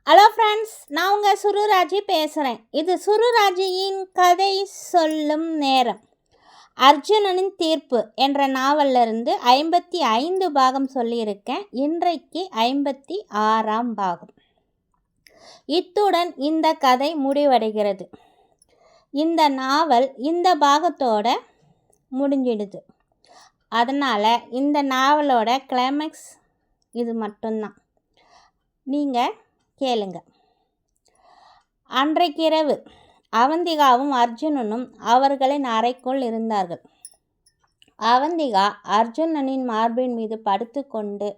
Hello friends, நான் உங்கள் சுருராஜி பேசுகிறேன். இது சுருராஜியின் கதை சொல்லும் நேரம். அர்ஜுனனின் தீர்ப்பு என்ற நாவலிருந்து 55 பாகம் சொல்லியிருக்கேன். இன்றைக்கு 56ஆம் பாகம். இத்துடன் இந்த கதை முடிவடைகிறது. இந்த நாவல் இந்த பாகத்தோட முடிஞ்சிடுது. அதனால் இந்த நாவலோட கிளைமேக்ஸ் இது மட்டும்தான். நீங்கள் கேளுங்க. அன்றைக்கிரவு அவந்திகாவும் அர்ஜுனனும் அவர்களின் அறைக்குள் இருந்தார்கள். அவந்திகா அர்ஜுனனின் மார்பின் மீது படுத்து கொண்டு,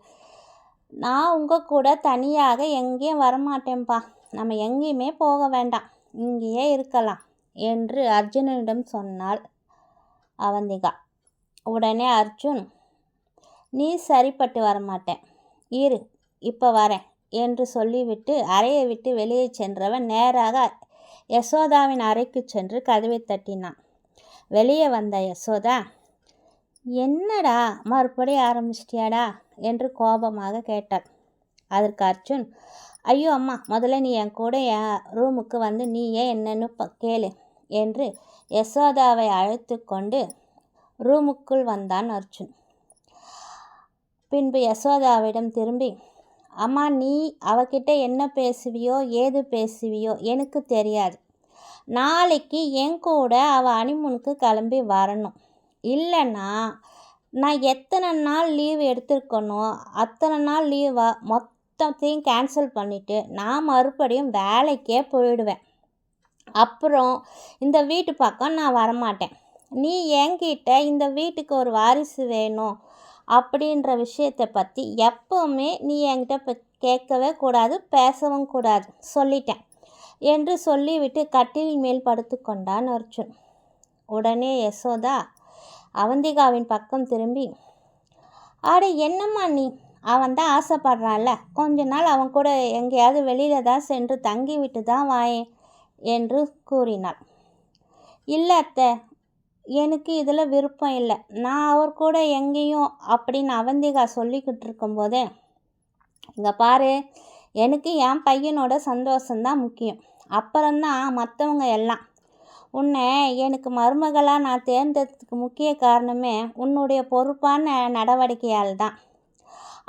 நான் உங்கள் கூட தனியாக எங்கேயும் வரமாட்டேன்ப்பா, நம்ம எங்கேயுமே போக வேண்டாம், இங்கேயே இருக்கலாம் என்று அர்ஜுனனிடம் சொன்னாள் அவந்திகா. உடனே அர்ஜுன், நீ சரிப்பட்டு வரமாட்டேன், இரு இப்போ வரேன் என்று சொல்லிவிட்டு அறையை விட்டு வெளியே சென்றவன் நேராக யசோதாவின் அறைக்கு சென்று கதவை தட்டினான். வெளியே வந்த யசோதா, என்னடா மறுபடியும் ஆரம்பிச்சிட்டியாடா என்று கோபமாக கேட்டாள். அதற்கு அர்ஜுன், ஐயோ அம்மா, முதல்ல நீ என் கூட என் ரூமுக்கு வந்து நீயே என்னன்னு கேளு என்று யசோதாவை அழைத்து கொண்டு ரூமுக்குள் வந்தான் அர்ஜுன். பின்பு யசோதாவிடம் திரும்பி, அம்மா, நீ அவகிட்ட என்ன பேசுவியோ ஏது பேசுவியோ எனக்கு தெரியாது. நாளைக்கு என் கூட அவள் ஹனிமூனுக்கு கிளம்பி வரணும். இல்லைன்னா நான் எத்தனை நாள் லீவ் எடுத்துருக்கணும் அத்தனை நாள் லீவாக மொத்தத்தையும் கேன்சல் பண்ணிவிட்டு நான் மறுபடியும் வேலைக்கே போயிடுவேன். அப்புறம் இந்த வீட்டு பக்கம் நான் வரமாட்டேன். நீ என்கிட்ட இந்த வீட்டுக்கு ஒரு வாரிசு வேணும் அப்படின்ற விஷயத்தை பற்றி எப்போவுமே நீ என்கிட்ட கேட்கவே கூடாது, பேசவும் கூடாது, சொல்லிட்டேன் என்று சொல்லிவிட்டு கட்டில் மேல் படுத்து கொண்டான் அர்ஜுன். உடனே யசோதா அவந்திகாவின் பக்கம் திரும்பி, ஆட என்னம்மா நீ, அவன் தான் ஆசைப்படுறான்ல, கொஞ்ச நாள் அவன் கூட எங்கேயாவது வெளியில் தான் சென்று தங்கிவிட்டு தான் வாயேன் என்று கூறினாள். இல்லை அத்தை, எனக்கு இதில் விருப்பம் இல்லை, நான் அவர் கூட எங்கேயும் அப்படின்னு அவந்திகா சொல்லிக்கிட்டு இருக்கும்போதே, இங்கே பாரு, எனக்கு என் பையனோட சந்தோஷந்தான் முக்கியம், அப்புறம்தான் மற்றவங்க எல்லாம். உன்னை எனக்கு மருமகளாக நான் தேர்ந்தெடுத்ததுக்கு முக்கிய காரணமே உன்னுடைய பொறுப்பான நடவடிக்கையால் தான்.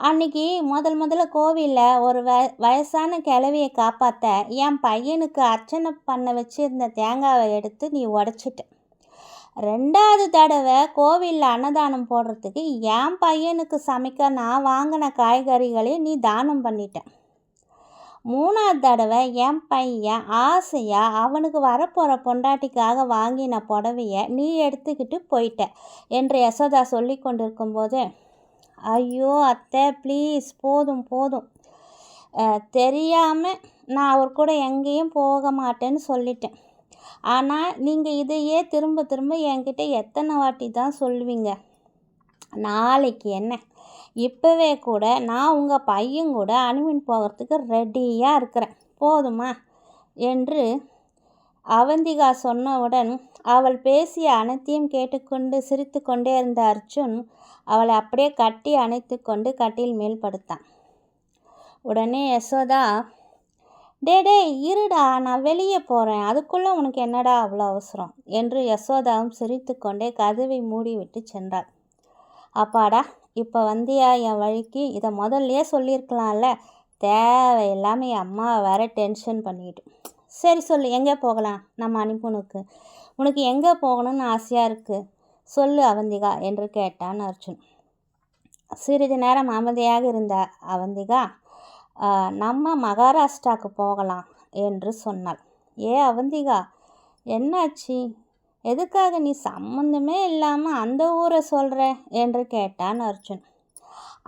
அன்றைக்கி முதல்ல கோவிலில் ஒரு வயசான கிழவியை காப்பாற்ற என் பையனுக்கு அர்ச்சனை பண்ண வச்சுருந்த தேங்காவை எடுத்து நீ உடச்சிட்ட. 2வது தடவை கோவிலில் அன்னதானம் போடுறதுக்கு என் பையனுக்கு சமைக்க நான் வாங்கின காய்கறிகளே நீ தானம் பண்ணிட்ட. 3வது தடவை என் பையன் ஆசையாக அவனுக்கு வரப்போகிற பொண்டாட்டிக்காக வாங்கின புடவையை நீ எடுத்துக்கிட்டு போயிட்ட என்று யசோதா சொல்லி கொண்டிருக்கும்போது, ஐயோ அத்தை, ப்ளீஸ், போதும் போதும், தெரியாமல் நான் அவர் கூட எங்கேயும் போக மாட்டேன்னு சொல்லிட்டேன். ஆனால் நீங்கள் இதையே திரும்ப திரும்ப என்கிட்ட எத்தனை வாட்டி தான் சொல்லுவீங்க? நாளைக்கு என்ன, இப்போவே கூட நான் உங்கள் பையன் கூட ஹனிமூன் போகிறதுக்கு ரெடியாக இருக்கிறேன், போதுமா என்று அவந்திகா சொன்னவுடன் அவள் பேசிய அனைத்தையும் கேட்டுக்கொண்டு சிரித்து கொண்டே இருந்த அர்ஜுன் அவளை அப்படியே கட்டி அணைத்து கொண்டு கட்டில் மேல் படுத்தான். உடனே யசோதா, டே இருடா, நான் வெளியே போகிறேன், அதுக்குள்ளே உனக்கு என்னடா அவ்வளோ அவசரம் என்று யசோதாவும் சிரித்து கொண்டே கதவை மூடிவிட்டு சென்றாள். அப்பாடா, இப்போ வந்தியா என் வழிக்கு, இதை முதல்லையே சொல்லியிருக்கலாம்ல, தேவையில்லாமல் என் அம்மாவை வேற டென்ஷன் பண்ணிக்கிட்டு. சரி சொல்லு, எங்கே போகலாம் நம்ம ஹனிமூனுக்கு? உனக்கு எங்கே போகணும்னு ஆசையாக இருக்குது சொல்லு அவந்திகா என்று கேட்டான் அர்ஜுன். சிறிது நேரம் அமைதியாக இருந்த அவந்திகா, நம்ம மகாராஷ்டிராவுக்கு போகலாம் என்று சொன்னாள். அவந்திகா, என்னாச்சு, எதுக்காக நீ சம்மந்தமே இல்லாமல் அந்த ஊரை சொல்கிற என்று கேட்டான் அர்ஜுன்.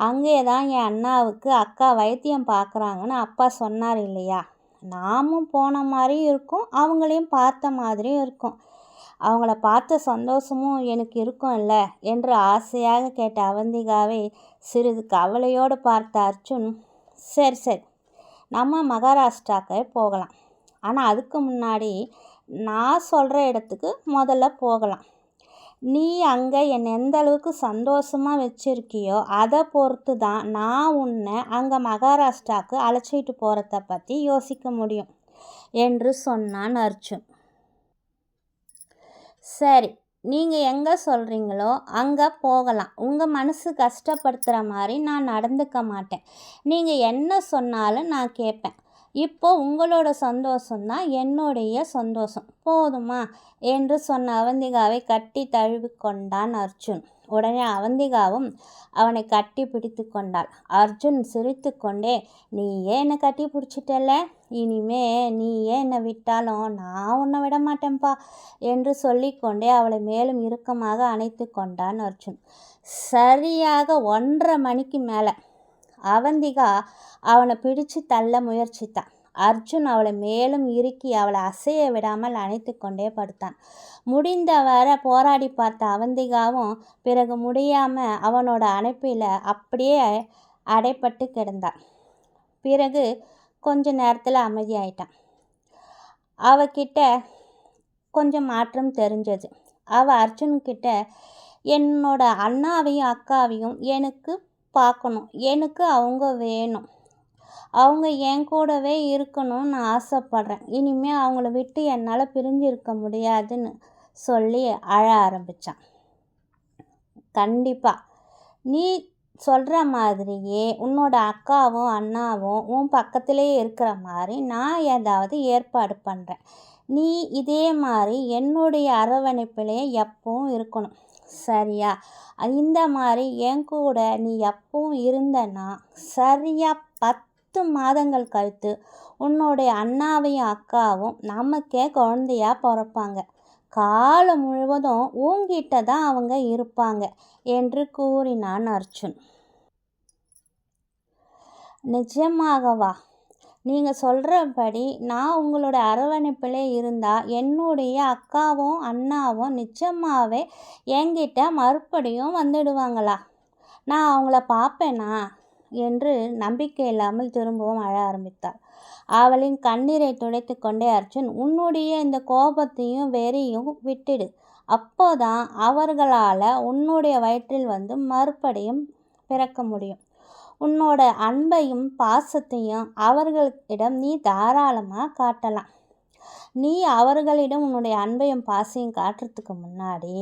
அங்கே தான் என் அண்ணாவுக்கு அக்கா வைத்தியம் பார்க்குறாங்கன்னு அப்பா சொன்னார் இல்லையா, நாமும் போன மாதிரியும் இருக்கும், அவங்களையும் பார்த்த மாதிரியும் இருக்கும், அவங்கள பார்த்த சந்தோஷமும் எனக்கு இருக்கும் இல்லை என்று ஆசையாக கேட்ட அவந்திகாவை சிறிது கவலையோடு பார்த்த அர்ஜுன், சரி நம்ம மகாராஷ்டிராவுக்கு போகலாம், ஆனால் அதுக்கு முன்னாடி நான் சொல்கிற இடத்துக்கு முதல்ல போகலாம். நீ அங்கே என்னை எந்த அளவுக்கு சந்தோஷமாக வச்சுருக்கியோ அதை பொறுத்து தான் நான் உன்னை அங்கே மகாராஷ்டிராவுக்கு அழைச்சிட்டு போகிறத பற்றி யோசிக்க முடியும் என்று சொன்னான் அர்ஜுன். சரி, நீங்கள் எங்கே சொல்கிறீங்களோ அங்கே போகலாம். உங்கள் மனசு கஷ்டப்படுத்துகிற மாதிரி நான் நடந்துக்க மாட்டேன். நீங்கள் என்ன சொன்னாலும் நான் கேட்பேன். இப்போ உங்களோட சந்தோஷம்தான் என்னுடைய சந்தோஷம், போதுமா என்று சொன்ன அவந்திகாவை கட்டி தழுவி கொண்டான் அர்ஜுன். உடனே அவந்திகாவும் அவனை கட்டி பிடித்து கொண்டாள். அர்ஜுன் சிரித்து கொண்டே, நீயே என்னை கட்டி பிடிச்சிட்டல, இனிமே நீயே என்னை விட்டாலும் நான் உன்னை விட மாட்டேன்ப்பா என்று சொல்லிக்கொண்டே அவளை மேலும் இறுக்கமாக அணைத்து கொண்டான் அர்ஜுன். சரியாக 1:30 மணிக்கு மேலே அவந்திகா அவனை பிடிச்சு தள்ள முயற்சித்தான். அர்ஜுன் அவளை மேலும் இறுக்கி அவளை அசைய விடாமல் அணைத்து கொண்டே படுத்தான். முடிந்தவரை போராடி பார்த்த அவந்திகாவும் பிறகு முடியாமல் அவனோட அணைப்பில் அப்படியே அடைப்பட்டு கிடந்தாள். பிறகு கொஞ்ச நேரத்தில் அமைதியாயிட்டான். அவகிட்ட கொஞ்சம் மாற்றம் தெரிஞ்சது. அவள் அர்ஜுன்கிட்ட, என்னோட அண்ணாவையும் அக்காவையும் எனக்கு பார்க்கணும், எனக்கு அவங்க வேணும், அவங்க என் கூடவே இருக்கணும்னு நான் ஆசைப்பட்றேன், இனிமேல் அவங்கள விட்டு என்னால் பிரிஞ்சு இருக்க முடியாதுன்னு சொல்லி அழ ஆரம்பித்தான். கண்டிப்பாக நீ சொல்கிற மாதிரியே உன்னோட அக்காவும் அண்ணாவும் உன் பக்கத்திலே இருக்கிற மாதிரி நான் ஏதாவது ஏற்பாடு பண்ணுறேன். நீ இதே மாதிரி என்னுடைய அரவணைப்பிலே எப்பவும் இருக்கணும், சரியா? இந்த மாதிரி என் கூட நீ எப்பவும் இருந்தனா சரியாக 10 மாதங்கள் கழித்து உன்னுடைய அண்ணாவையும் அக்காவும் நமக்கே குழந்தையா பிறப்பாங்க. காலம் முழுவதும் உன்கிட்ட தான் அவங்க இருப்பாங்க என்று கூறினான் அர்ஜுன். நிஜமாகவா? நீங்கள் சொல்கிறபடி நான் உங்களோட அரவணைப்பிலே இருந்தால் என்னுடைய அக்காவும் அண்ணாவும் நிஜமாகவே என்கிட்ட மறுபடியும் வந்துடுவாங்களா? நான் அவங்கள பார்ப்பேனா என்று நம்பிக்கை இல்லாமல் திரும்பவும் அழ ஆரம்பித்தாள். அவளின் கண்ணீரை துடைத்து கொண்டே அர்ஜுன், உன்னுடைய இந்த கோபத்தையும் வெறியும் விட்டுடு. அப்போதான் அவர்களால் உன்னுடைய வயிற்றில் வந்து மறுபடியும் பிறக்க முடியும். உன்னோட அன்பையும் பாசத்தையும் அவர்களிடம் நீ தாராளமாக காட்டலாம். நீ அவர்களிடம் உன்னுடைய அன்பையும் பாசையும் காட்டுறதுக்கு முன்னாடி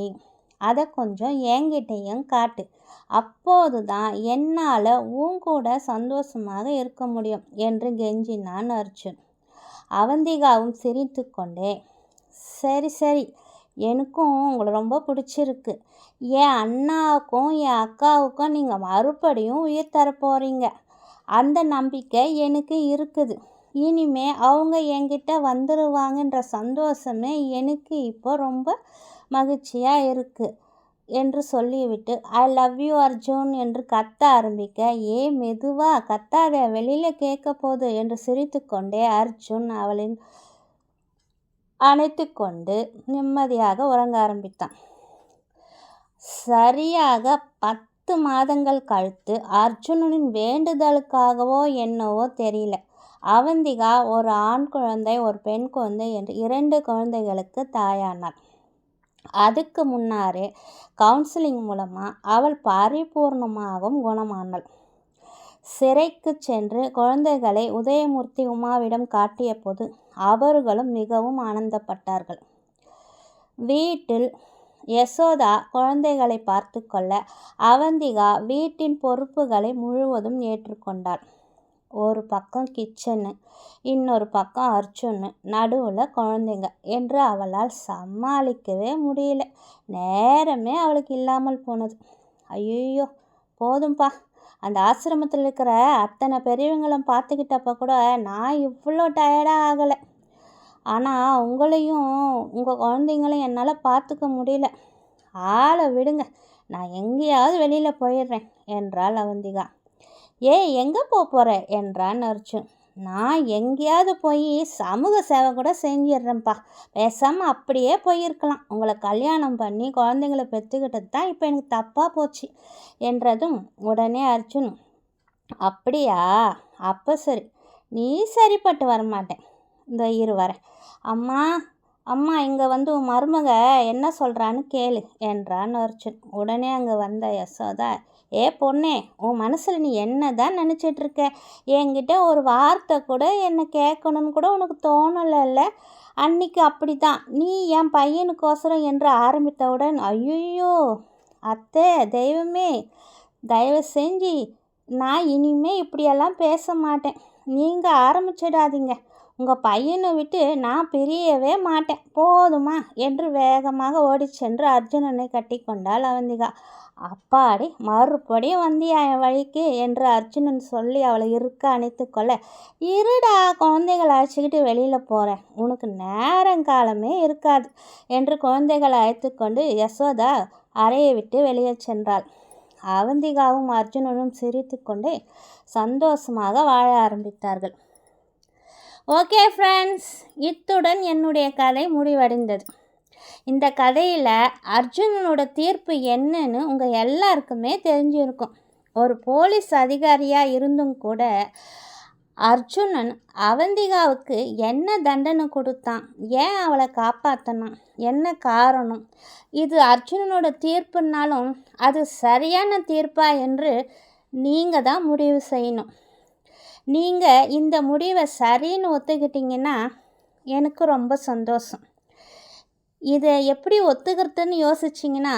அதை கொஞ்சம் என்கிட்டையும் காட்டு. அப்போது தான் என்னால் உன் கூட சந்தோஷமாக இருக்க முடியும் என்று கெஞ்சினான் அர்ஜுன். அவந்திகாவும் சிரித்து கொண்டே, சரி சரி, எனக்கும் உங்களை ரொம்ப பிடிச்சிருக்கு. என் அண்ணாவுக்கும் என் அக்காவுக்கும் நீங்கள் மறுபடியும் உயிர் தரப்போகிறீங்க, அந்த நம்பிக்கை எனக்கு இருக்குது. இனிமே அவங்க என்கிட்ட வந்துடுவாங்கன்ற சந்தோஷமே எனக்கு இப்போ ரொம்ப மகிழ்ச்சியாக இருக்குது என்று சொல்லிவிட்டு, ஐ லவ் யூ அர்ஜுன் என்று கத்த ஆரம்பிக்க, மெதுவாக கத்தாத, வெளியில் கேட்க போகுது என்று சிரித்து கொண்டே அர்ஜுன் அவளின் அணைத்து கொண்டு நிம்மதியாக உறங்க ஆரம்பித்தான். சரியாக 10 மாதங்கள் கழித்து அர்ஜுனனின் வேண்டுதலுக்காகவோ என்னவோ தெரியல, அவந்திகா ஒரு ஆண் குழந்தை ஒரு பெண் குழந்தை என்று 2 குழந்தைகளுக்கு தாயானாள். அதுக்கு முன்னாரே கவுன்சிலிங் மூலமாக அவள் பரிபூர்ணமாகவும் குணமானாள். சிறைக்கு சென்று குழந்தைகளை உதயமூர்த்தி உமாவிடம் காட்டிய போது அவர்களும் மிகவும் ஆனந்தப்பட்டார்கள். வீட்டில் யசோதா குழந்தைகளை பார்த்து கொள்ள அவந்திகா வீட்டின் பொறுப்புகளை முழுவதும் ஏற்றுக்கொண்டாள். ஒரு பக்கம் கிச்சனு, இன்னொரு பக்கம் அர்ஜுனு, நடுவில் குழந்தைங்க என்று அவளால் சமாளிக்கவே முடியல. நேரமே அவளுக்கு இல்லாமல் போனது. ஐயோ போதும்பா, அந்த ஆசிரமத்தில் இருக்கிற அத்தனை பெரியவங்களும் பார்த்துக்கிட்டப்ப கூட நான் இவ்வளோ டயர்டாக ஆகலை. ஆனால் உங்களையும் உங்கள் குழந்தைங்களையும் என்னால் பார்த்துக்க முடியல. ஆளை விடுங்க, நான் எங்கேயாவது வெளியில் போயிடுறேன் என்றாள் அவந்திகா. எங்கே போகிற என்றான் அர்ஜுன். நான் எங்கேயாவது போய் சமூக சேவை கூட செஞ்சிடுறேன்ப்பா, பேசாமல் அப்படியே போயிருக்கலாம். உங்களை கல்யாணம் பண்ணி குழந்தைங்களை பெற்றுக்கிட்டது தான் இப்போ எனக்கு தப்பாக போச்சு என்றதும் உடனே அர்ஜுன், அப்படியா, அப்போ சரி, நீ சரிப்பட்டு வரமாட்டேன், இந்த இரு வரேன். அம்மா அம்மா இங்கே வந்து உன் மருமக என்ன சொல்கிறான்னு கேளு என்றான் அர்ஜுன். உடனே அங்கே வந்த யசோதா, ஏ பொண்ணே, உன் மனசில் நீ என்ன தான் நினச்சிட்ருக்க? என்கிட்ட ஒரு வார்த்தை கூட என்னை கேட்கணும்னு கூட உனக்கு தோணலைல்ல? அன்னைக்கு அப்படி தான் நீ என் பையனுக்கோசரம் என்று ஆரம்பித்தவுடன், ஐயோ அத்தை, தெய்வமே, தயவு செஞ்சு நான் இனிமே இப்படியெல்லாம் பேச மாட்டேன். நீங்கள் ஆரம்பிச்சிடாதீங்க. உங்கள் பையனை விட்டு நான் பிரியவே மாட்டேன், போதுமா என்று வேகமாக ஓடி சென்று அர்ஜுனனை கட்டி கொண்டாள் அவந்திகா. அப்பாடி, மறுபடியும் வந்தியா என் வழிக்கு என்று அர்ஜுனன் சொல்லி அவளை இருக்க அணைத்து கொள்ள, இருடா, குழந்தைகளை அழைச்சிக்கிட்டு வெளியில் போகிறேன், உனக்கு நேரங்காலமே இருக்காது என்று குழந்தைகளை அழைத்து கொண்டு யசோதா அறையை விட்டு வெளியே சென்றாள். அவந்திகாவும் அர்ஜுனனும் சிரித்து கொண்டே சந்தோஷமாக வாழ ஆரம்பித்தார்கள். ஓகே ஃப்ரெண்ட்ஸ், இத்துடன் என்னுடைய கதை முடிவடைந்தது. இந்த கதையில் அர்ஜுனனோட தீர்ப்பு என்னன்னு உங்கள் எல்லாருக்குமே தெரிஞ்சிருக்கும். ஒரு போலீஸ் அதிகாரியாக இருந்தும் கூட அர்ஜுனன் அவந்திகாவுக்கு என்ன தண்டனை கொடுத்தான், ஏன் அவளை காப்பாற்றினான், என்ன காரணம், இது அர்ஜுனனோட தீர்ப்புனாலும் அது சரியான தீர்ப்பா என்று நீங்கள் தான் முடிவு செய்யணும். நீங்கள் இந்த முடிவை சரின்னு ஒத்துக்கிட்டிங்கன்னா எனக்கு ரொம்ப சந்தோஷம். இதை எப்படி ஒத்துக்கிறதுன்னு யோசிச்சிங்கன்னா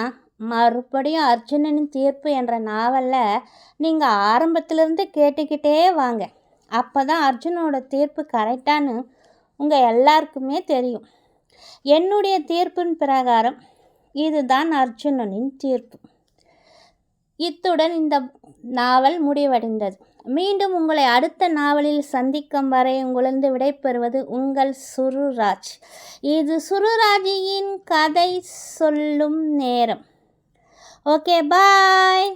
மறுபடியும் அர்ஜுனனின் தீர்ப்பு என்ற நாவலில் நீங்கள் ஆரம்பத்திலேருந்து கேட்டுக்கிட்டே வாங்க. அப்போ தான் அர்ஜுனனோட தீர்ப்பு கரெக்டானு உங்கள் எல்லாருக்குமே தெரியும். என்னுடைய தீர்ப்பின் பிரகாரம் இதுதான் அர்ஜுனனின் தீர்ப்பு. இத்துடன் இந்த நாவல் முடிவடைந்தது. மீண்டும் உங்களை அடுத்த நாவலில் சந்திக்கும் வரை உங்களிருந்து விடைபெறுவது உங்கள் சுருராஜ். இது சுருராஜியின் கதை சொல்லும் நேரம். ஓகே, பாய்.